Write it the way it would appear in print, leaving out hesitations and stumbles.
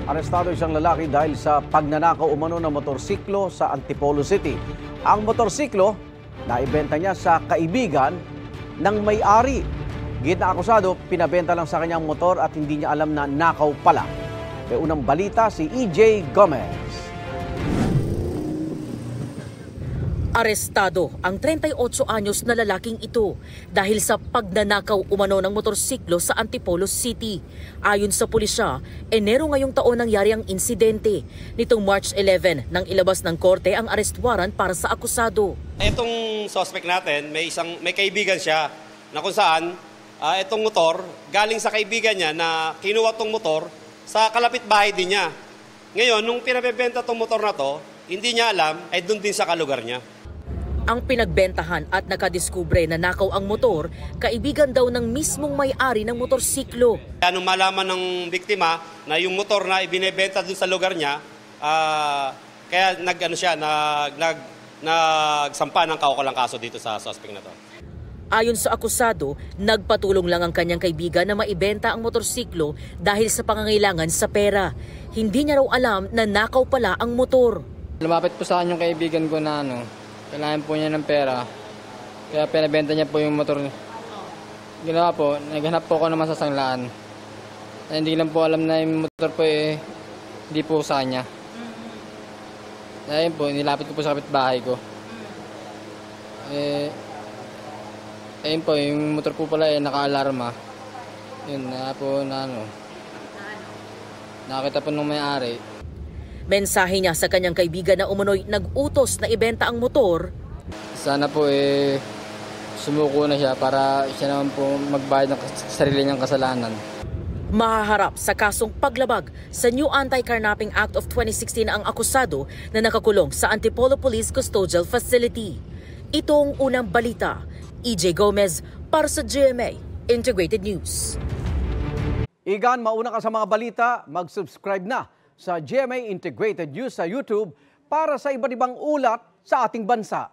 Arestado isang lalaki dahil sa pagnanakaw umano ng motorsiklo sa Antipolo City. Ang motorsiklo, naibenta niya sa kaibigan ng may-ari. Gid na akusado, pinabenta lang sa kanyang motor at hindi niya alam na nakaw pala. May unang balita si EJ Gomez. Arestado ang 38 anyos na lalaking ito dahil sa pagnanakaw umano ng motorsiklo sa Antipolo City. Ayon sa pulisya, Enero ngayong taon nangyari ang insidente. Nitong March 11 nang ilabas ng korte ang arrest warrant para sa akusado. Itong suspect natin, may kaibigan siya na kung saan itong motor galing sa kaibigan niya na kinuha tong motor sa kalapit bahay din niya. Ngayon, nung pinabebenta tong motor na to, hindi niya alam ay doon din sa kalugar niya. Ang pinagbentahan at nakadiskubre na nakaw ang motor, kaibigan daw ng mismong may-ari ng motorsiklo. Nung malaman ng biktima na yung motor na ibinebenta doon sa lugar niya, kaya nagsampa ng kaukulang kaso dito sa suspect na to. Ayon sa akusado, nagpatulong lang ang kanyang kaibigan na maibenta ang motorsiklo dahil sa pangangailangan sa pera. Hindi niya raw alam na nakaw pala ang motor. Lumapit po sa akin yung kaibigan ko na kailangan po niya ng pera. Kaya pinabenta niya po yung motor. Ginawa po, naghanap po ako ng masasanglaan. Hindi lang po alam na yung motor po hindi po sa kanya. Ayun po, nilapit ko po sa kapitbahay ko. Ayun po, yung motor po pala naka-alarma. Yun, nakakita po nung may-ari. Mensahe niya sa kanyang kaibigan na umunoy nag-utos na ibenta ang motor. Sana po sumuko na siya para siya naman po magbayad ng sarili niyang kasalanan. Mahaharap sa kasong paglabag sa New Anti-Carnapping Act of 2016 ang akusado na nakakulong sa Antipolo Police Custodial Facility. Ito ang unang balita. EJ Gomez para sa GMA Integrated News. Igan, mauna ka sa mga balita, mag-subscribe na sa GMA Integrated News sa YouTube para sa iba't ibang ulat sa ating bansa.